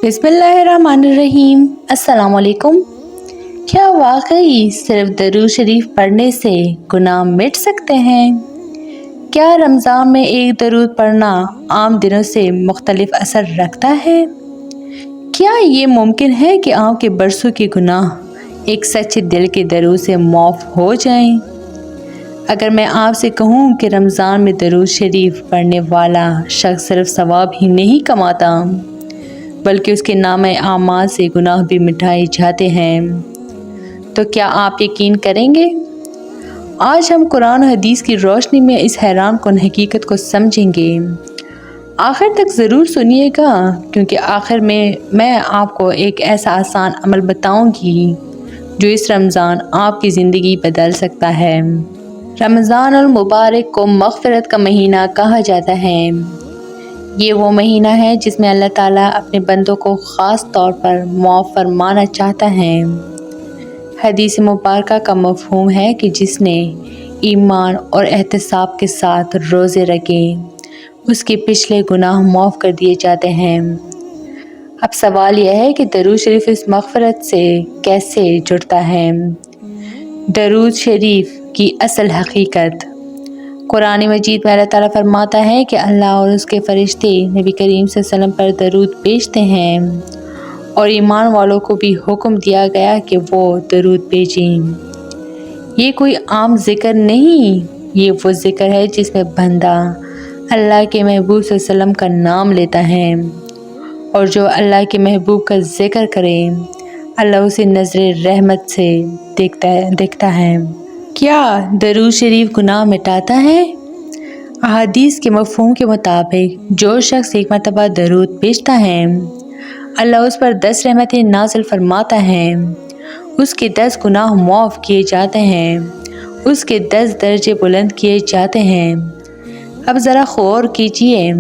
बिस्मिल्लाहिर्रहमानिर्रहीम। अस्सलाम वालेकुम। क्या वाकई सिर्फ दरूद शरीफ पढ़ने से गुनाह मिट सकते हैं? क्या रमज़ान में एक दरूद पढ़ना आम दिनों से मुख्तलिफ असर रखता है? क्या ये मुमकिन है कि आपके बरसों के गुनाह एक सच्चे दिल के दरूद से माफ़ हो जाएं? अगर मैं आपसे कहूँ कि रमज़ान में दरूद शरीफ पढ़ने वाला शख्स सिर्फ सवाब ही नहीं कमाता बल्कि उसके नामे आमाल से गुनाह भी मिटाए जाते हैं, तो क्या आप यकीन करेंगे? आज हम कुरान और हदीस की रोशनी में इस हैरान कुन हकीकत को समझेंगे। आखिर तक ज़रूर सुनिएगा, क्योंकि आखिर में मैं आपको एक ऐसा आसान अमल बताऊंगी जो इस रमज़ान आपकी ज़िंदगी बदल सकता है। रमज़ान अल मुबारक को मग़फ़िरत का महीना कहा जाता है। ये वो महीना है जिसमें अल्लाह ताला अपने बंदों को ख़ास तौर पर माफ़ फरमाना चाहता है। हदीस मुबारका का मफ़हूम है कि जिसने ईमान और एहतिसाब के साथ रोज़े रखे उसके पिछले गुनाह माफ़ कर दिए जाते हैं। अब सवाल यह है कि दरूद शरीफ इस मग़फ़िरत से कैसे जुड़ता है। दरूद शरीफ की असल हकीकत। कुरान मजीद में अल्लाह ताला फरमाता है कि अल्लाह और उसके फ़रिश्ते नबी करीम सल्लल्लाहु अलैहि वसल्लम पर दरूद भेजते हैं और ईमान वालों को भी हुक्म दिया गया कि वो दरूद भेजें। ये कोई आम ज़िक्र नहीं, ये वो ज़िक्र है जिसमें बंदा अल्लाह के महबूब सल्लल्लाहु अलैहि वसल्लम का नाम लेता है, और जो अल्लाह के महबूब का ज़िक्र करे अल्लाह उसे नज़र रहमत से देखता है। क्या दरूद शरीफ गुनाह मिटाता है? अहादीस के मफ़हूम के मुताबिक जो शख्स एक मरतबा दरूद भेजता है अल्लाह उस पर 10 रहमतें नाज़िल फरमाता है, उसके 10 गुनाह माफ़ किए जाते हैं, उसके 10 दर्जे बुलंद किए जाते हैं। अब ज़रा गौर कीजिए,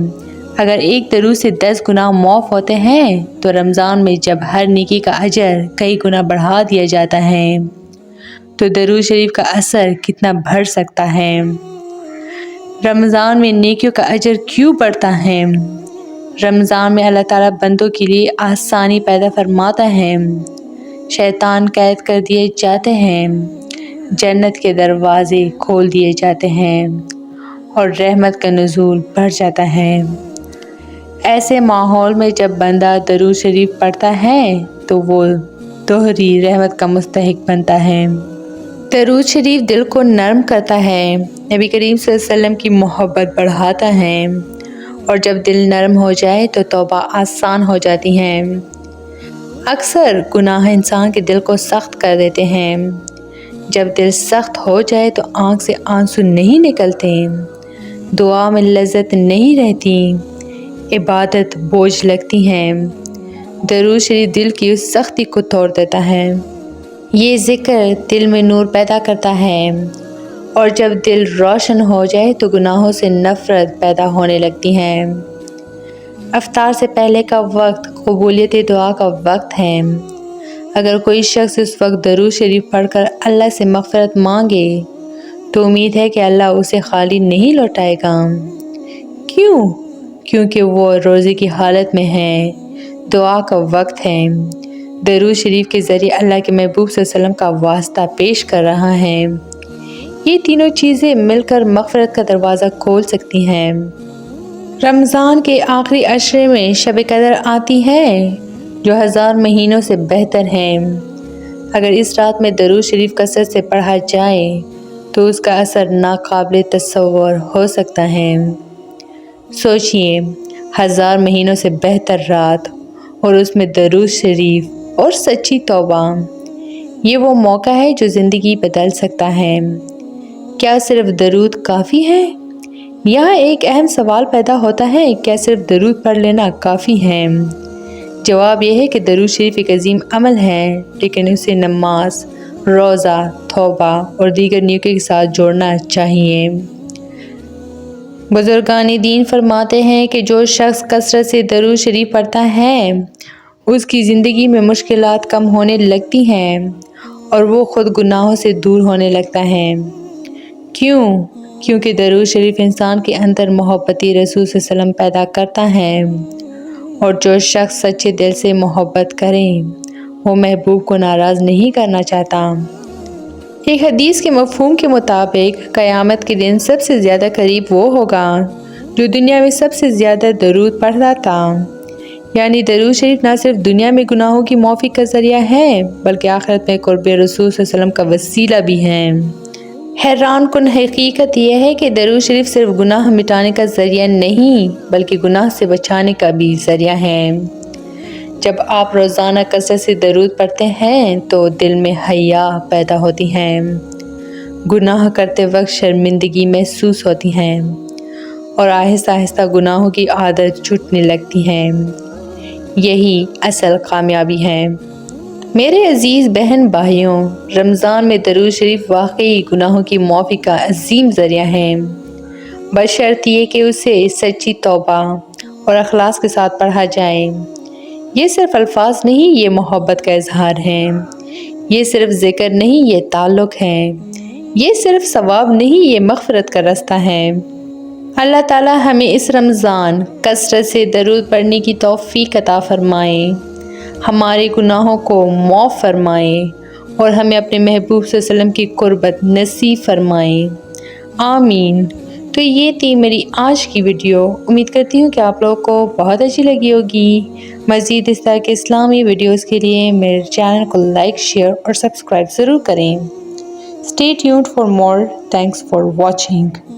अगर एक दरूद से 10 गुनाह माफ़ होते हैं तो रमज़ान में जब हर नेकी का अजर कई गुना बढ़ा दिया जाता है तो दरूद शरीफ का असर कितना बढ़ सकता है। रमज़ान में नेकियों का अजर क्यों बढ़ता है? रमज़ान में अल्लाह ताला बंदों के लिए आसानी पैदा फरमाता है, शैतान कैद कर दिए जाते हैं, जन्नत के दरवाज़े खोल दिए जाते हैं और रहमत का नुज़ूल बढ़ जाता है। ऐसे माहौल में जब बंदा दरूद शरीफ पढ़ता है तो वो दोहरी रहमत का मुस्तहिक बनता है। दरूद शरीफ दिल को नरम करता है, नबी करीम सल्लल्लाहु अलैहि वसल्लम की मोहब्बत बढ़ाता है, और जब दिल नरम हो जाए तो तौबा आसान हो जाती है। अक्सर गुनाह इंसान के दिल को सख्त कर देते हैं। जब दिल सख्त हो जाए तो आँख से आंसू नहीं निकलते, दुआ में लज्जत नहीं रहती, इबादत बोझ लगती हैं। दरूद शरीफ दिल की उस सख्ती को तोड़ देता है। ये ज़िक्र दिल में नूर पैदा करता है, और जब दिल रोशन हो जाए तो गुनाहों से नफ़रत पैदा होने लगती है। अफ्तार से पहले का वक्त कबूलियत दुआ का वक्त है। अगर कोई शख्स इस वक्त दरूद शरीफ पढ़कर अल्लाह से मग़फ़िरत मांगे तो उम्मीद है कि अल्लाह उसे खाली नहीं लौटाएगा। क्यों? क्योंकि वो रोज़े की हालत में है, दुआ का वक्त है, दरूद शरीफ के ज़रिए अल्लाह के महबूब सल्लल्लाहु अलैहि वसल्लम का वास्ता पेश कर रहा है। ये तीनों चीज़ें मिलकर मग़फ़िरत का दरवाज़ा खोल सकती हैं। रमज़ान के आखिरी अशरे में शब कदर आती है जो 1000 महीनों से बेहतर है। अगर इस रात में दरूद शरीफ कसरत से पढ़ा जाए तो उसका असर नाकाबिल तसव्वुर हो सकता है। सोचिए, 1000 महीनों से बेहतर रात और उसमें दरूद शरीफ और सच्ची तौबा, ये वो मौका है जो ज़िंदगी बदल सकता है। क्या सिर्फ दरूद काफ़ी है? यहाँ एक अहम सवाल पैदा होता है, क्या सिर्फ दरूद पढ़ लेना काफ़ी है? जवाब यह है कि दरूद शरीफ एक अजीम अमल है, लेकिन उसे नमाज, रोज़ा, तौबा और दीगर नेकियों के साथ जोड़ना चाहिए। बुज़ुर्गान दीन फरमाते हैं कि जो शख्स कसरत से दरूद शरीफ पढ़ता है उसकी ज़िंदगी में मुश्किलात कम होने लगती हैं और वो ख़ुद गुनाहों से दूर होने लगता है। क्यों? क्योंकि दरूद शरीफ इंसान के अंदर मोहब्बती रसूल सल्लल्लाहु अलैहि वसल्लम पैदा करता है اور جو شخص سچے دل سے محبت کرے وہ محبوب کو ناراض نہیں کرنا چاہتا۔ ایک حدیث کے مفہوم کے مطابق قیامت کے دن سب سے زیادہ قریب وہ ہوگا جو دنیا میں سب سے زیادہ درود پڑھتا تھا۔ یعنی درود شریف نہ صرف دنیا میں گناہوں کی معافی کا ذریعہ ہے بلکہ آخرت میں قرب رسول صلی اللہ علیہ وسلم کا وسیلہ بھی ہے۔ حیران کن حقیقت یہ ہے کہ درود شریف صرف گناہ مٹانے کا ذریعہ نہیں بلکہ گناہ سے بچانے کا بھی ذریعہ ہے۔ جب آپ روزانہ کثرت سے درود پڑھتے ہیں تو دل میں حیا پیدا ہوتی ہے، گناہ کرتے وقت شرمندگی محسوس ہوتی ہے اور آہستہ آہستہ گناہوں کی عادت چھوٹنے لگتی ہے۔ یہی اصل کامیابی ہے۔ میرے عزیز بہن بھائیوں، رمضان میں درود شریف واقعی گناہوں کی معافی کا عظیم ذریعہ ہے، بشرط یہ کہ اسے سچی توبہ اور اخلاص کے ساتھ پڑھا جائے۔ یہ صرف الفاظ نہیں، یہ محبت کا اظہار ہے۔ یہ صرف ذکر نہیں، یہ تعلق ہے۔ یہ صرف ثواب نہیں، یہ مغفرت کا راستہ ہے۔ اللہ تعالیٰ ہمیں اس رمضان کثرت سے درود پڑھنے کی توفیق عطا فرمائے، ہمارے گناہوں کو معاف فرمائے اور ہمیں اپنے محبوب صلی اللہ علیہ وسلم کی قربت نصیب فرمائے، آمین۔ تو یہ تھی میری آج کی ویڈیو، امید کرتی ہوں کہ آپ لوگوں کو بہت اچھی لگی ہوگی۔ مزید اس طرح کے اسلامی ویڈیوز کے لیے میرے چینل کو لائک، شیئر اور سبسکرائب ضرور کریں۔ Stay tuned for more. Thanks for watching.